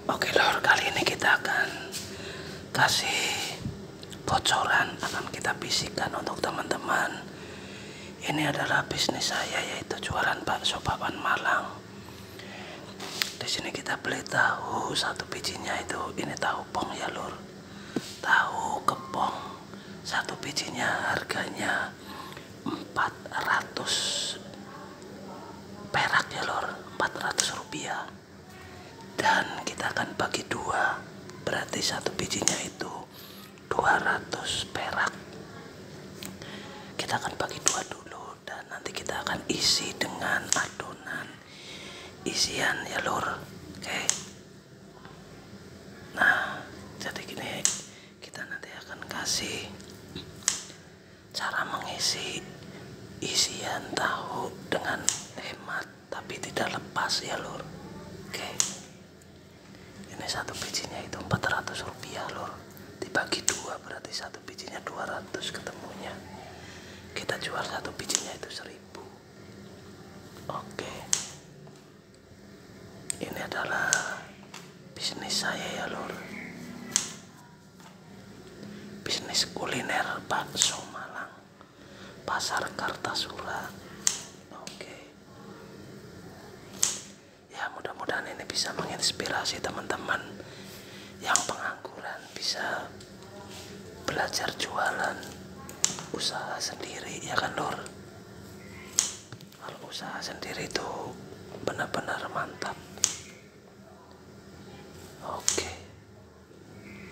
Oke lor, kali ini kita akan kasih bocoran, akan kita bisikan untuk teman-teman. Ini adalah bisnis saya, yaitu jualan bakso bakwan Malang. Di sini kita beli tahu, satu bijinya itu ini tahu pong ya lor, tahu kepong, satu bijinya harganya 400 perak ya lor, 400 rupiah. Dan kita akan bagi dua, berarti satu bijinya itu 200 perak. Kita akan bagi dua dulu, dan nanti kita akan isi dengan adonan isian ya lor. Oke. Nah, jadi gini, kita nanti akan kasih cara mengisi isian tahu dengan hemat tapi tidak lepas ya lor. Oke. Ini satu bijinya itu 400 rupiah lor, dibagi dua berarti satu bijinya 200 ketemunya. Kita jual satu bijinya itu 1000. Oke, ini adalah bisnis saya ya lor, bisnis kuliner bakso Malang, Pasar Kartasura. Ya, mudah-mudahan ini bisa menginspirasi teman-teman yang pengangguran, bisa belajar jualan, usaha sendiri ya kan lor. Kalau usaha sendiri itu benar-benar mantap. Oke,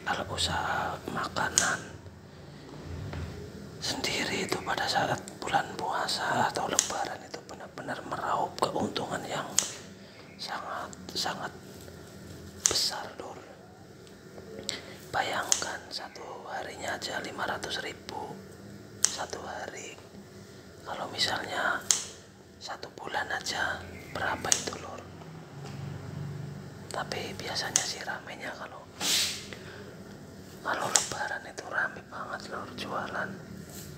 kalau usaha makanan sendiri itu pada saat bulan puasa atau lebaran itu benar-benar meraup keuntungan yang sangat besar lor. Bayangkan satu harinya aja 500.000 satu hari. Kalau misalnya satu bulan aja berapa itu lor. Tapi biasanya sih ramenya kalau lebaran itu rame banget lor, jualan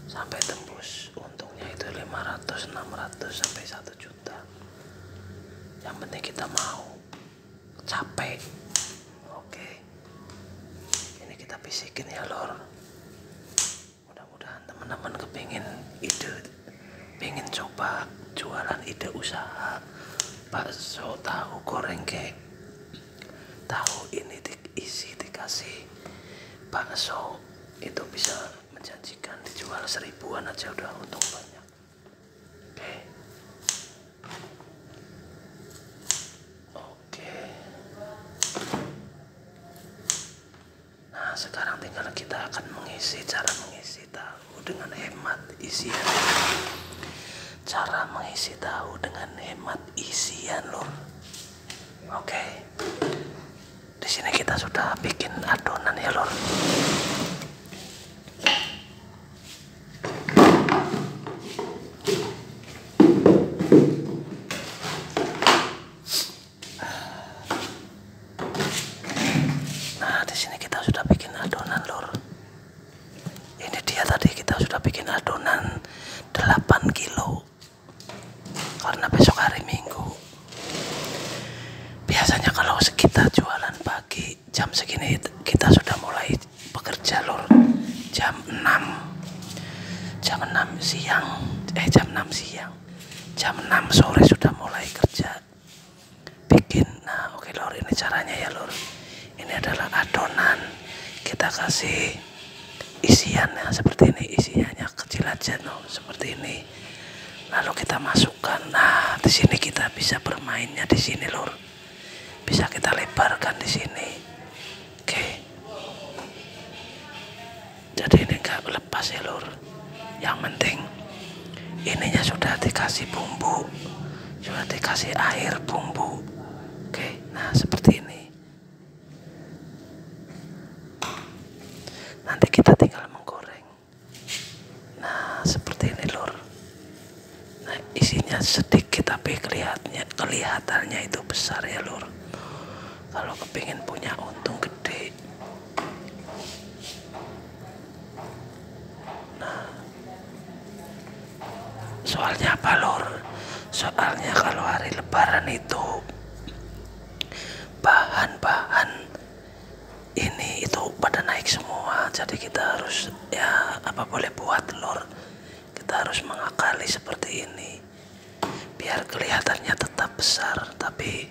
sampai tembus untungnya itu 500, 600 sampai 1 juta. Yang penting kita mau, capek. Oke, ini kita bisikin ya lor. Mudah-mudahan teman-teman kepingin pengen coba jualan ide usaha bakso tahu goreng kek. Tahu ini diisi, dikasih bakso, itu bisa menjanjikan, dijual 1000-an aja udah untung banyak. Sekarang tinggal kita akan cara mengisi tahu dengan hemat isian. Cara mengisi tahu dengan hemat isian lor. Oke. Di sini kita sudah bikin adonan ya lor. Bikin adonan 8 kilo karena besok hari Minggu. Biasanya kalau kita jualan pagi jam segini kita sudah mulai bekerja lor. Jam 6 siang, jam 6 sore sudah mulai kerja bikin. Nah oke lor, ini caranya ya lor. Ini adalah adonan, kita kasih isiannya seperti ini, isinya kecil aja no, seperti ini. Lalu kita masukkan. Nah, di sini kita bisa bermainnya di sini lor. Bisa kita lebarkan di sini. Oke. Jadi ini enggak lepas ya lor. Yang penting ininya sudah dikasih bumbu, sudah dikasih air bumbu. Oke. Nah, seperti ini. Nanti kita tinggal menggoreng. Nah seperti ini lor. Nah isinya sedikit tapi kelihatannya itu besar ya lor. Kalau kepingin punya untung gede. Nah soalnya apa lor? Soalnya kalau hari lebaran itu bahan-bahan naik semua, jadi kita harus ya apa boleh buat lor, kita harus mengakali seperti ini biar kelihatannya tetap besar tapi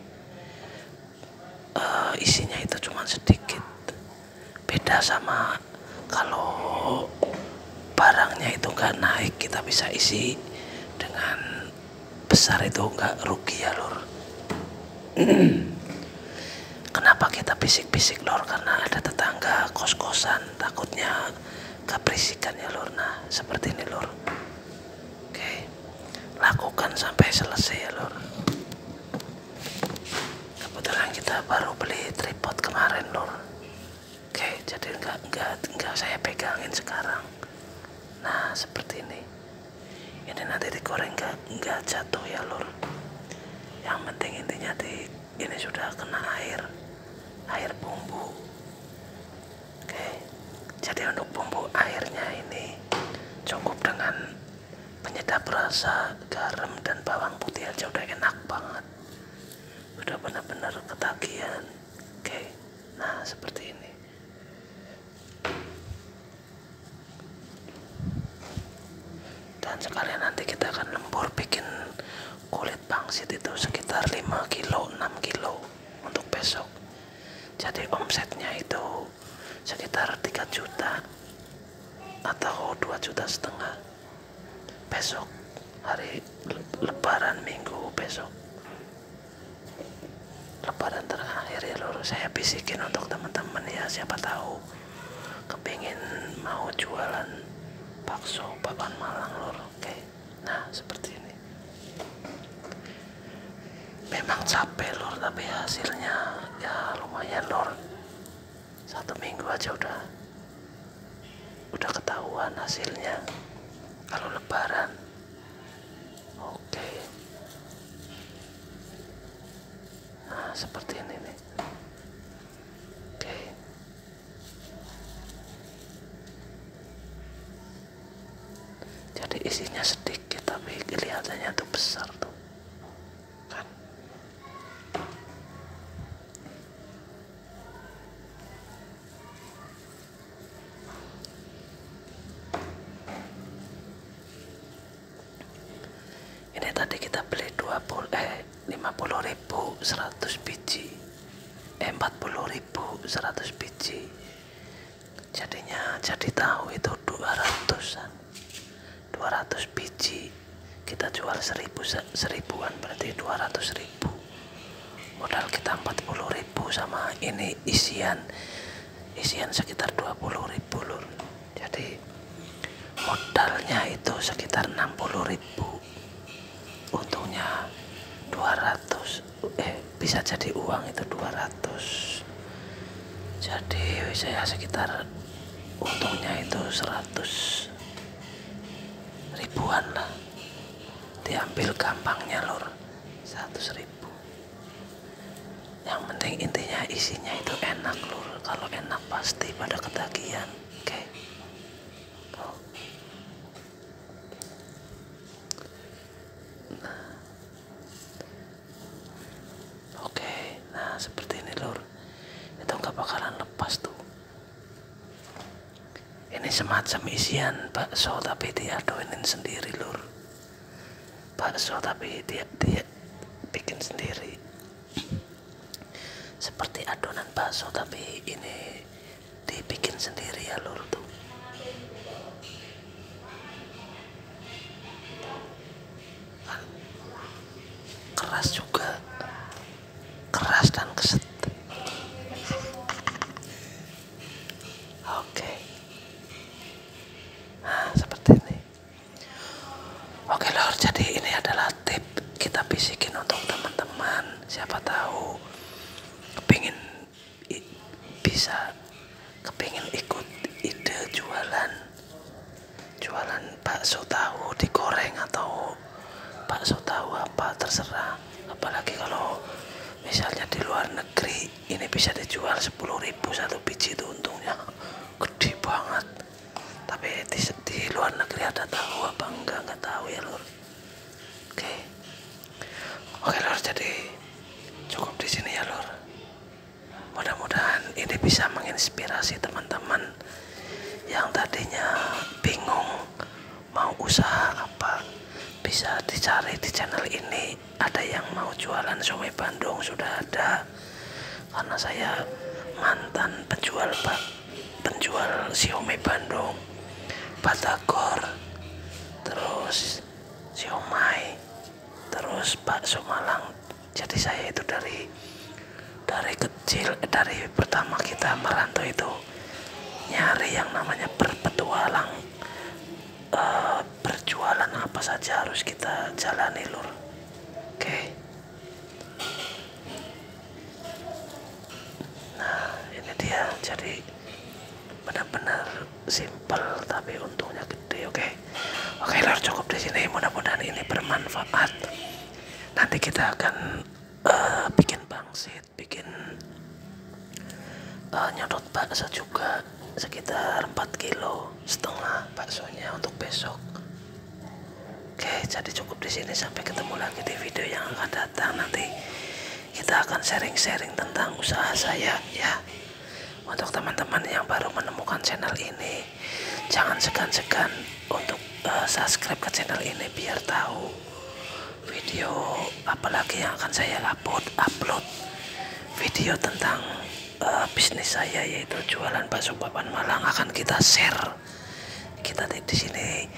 isinya itu cuma sedikit. Beda sama kalau barangnya itu nggak naik, kita bisa isi dengan besar, itu nggak rugi ya lor. Kenapa kita bisik-bisik lor? Karena ada tetangga kos-kosan, takutnya keberisikan ya lor. Nah seperti ini lor. Oke, lakukan sampai selesai ya lor. Kebetulan kita baru beli tripod kemarin lor. Oke, jadi enggak saya pegangin sekarang. Nah seperti ini. Ini nanti digoreng enggak jatuh ya lor. Yang penting intinya ini sudah kena air bumbu. Oke, jadi untuk bumbu airnya ini cukup dengan penyedap rasa, garam dan bawang putih aja udah enak banget, udah benar-benar ketagihan. Oke, nah seperti ini. Dan sekalian nanti kita akan lembur bikin kulit pangsit itu sekitar 5 kilo 6 kilo untuk besok. Jadi omsetnya itu sekitar 3 juta atau 2,5 juta besok, hari lebaran minggu besok, lebaran terakhir ya lor. Saya bisikin untuk teman-teman ya, siapa tahu kepingin mau jualan bakso bakwan Malang lor. Oke, nah seperti ini. Memang capek lor, tapi hasilnya ya lumayan lor. 1 minggu aja udah ketahuan hasilnya kalau lebaran. Oke, nah seperti ini nih. Oke, jadi isinya sedikit tapi kelihatannya tuh besar tuh kan. Ini tadi kita beli 50.000 100 biji, 40.000 100 biji, jadinya jadi tahu itu 200 biji kita jual 1000-an, berarti 200.000. Modal kita 40.000 sama ini isian sekitar 20.000 lur. Jadi modalnya itu sekitar 60.000, untungnya 200, bisa jadi uang itu 200. Jadi saya sekitar untungnya itu 100 ribuan lah, diambil gampangnya lor, 100.000. Yang penting intinya isinya itu enak lor, kalau enak pasti pada ketagihan. Oke. Nah seperti ini lor, itu nggak bakalan lepas tuh. Ini semacam isian bakso tapi diadonin sendiri lur. Bakso tapi dia bikin sendiri, seperti adonan bakso tapi ini dibikin sendiri ya lur tuh. Keras juga, keras dan keset. Oke. Nah seperti ini. Oke lor, jadi ini adalah tip kita bisikin untuk teman-teman, siapa tahu kepingin ikut ide jualan bakso tahu digoreng atau bakso tahu apa terserah. Apalagi kalau misalnya di luar negeri ini bisa dijual 10.000 satu biji, itu untungnya gede banget. Tapi di luar negeri ada tahu apa enggak tahu ya lor. Oke lor, jadi cukup di sini ya lor. Mudah-mudahan ini bisa menginspirasi teman-teman yang tadinya bingung mau usaha apa, bisa dicari di channel ini. Ada yang mau jualan siomay Bandung sudah ada, karena saya mantan penjual siomay Bandung, batagor, terus siomay, terus bakso Malang. Jadi saya itu dari kecil, dari pertama kita merantau itu nyari yang namanya berpetualang, berjualan apa saja harus kita jalani lur. Oke. Nah ini dia, jadi benar-benar simpel tapi untungnya gede. Oke lur, cukup di sini, mudah-mudahan ini bermanfaat. Nanti kita akan bikin pangsit, bikin nyodot bakso juga, sekitar 4,5 kilo baksonya untuk besok. Oke, jadi cukup di sini, sampai ketemu lagi di video yang akan datang. Nanti kita akan sharing-sharing tentang usaha saya ya. Untuk teman-teman yang baru menemukan channel ini, jangan segan-segan untuk subscribe ke channel ini biar tahu video apalagi yang akan saya upload video tentang bisnis saya, yaitu jualan bakso papan Malang. Akan kita share. Kita di sini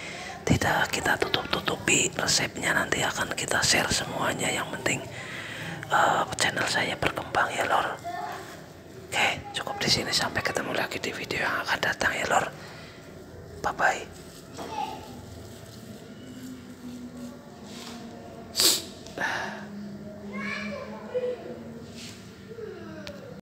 tidak kita tutupi resepnya, nanti akan kita share semuanya. Yang penting channel saya berkembang ya lor. Oke, cukup di sini, sampai ketemu lagi di video yang akan datang ya lor. Bye bye.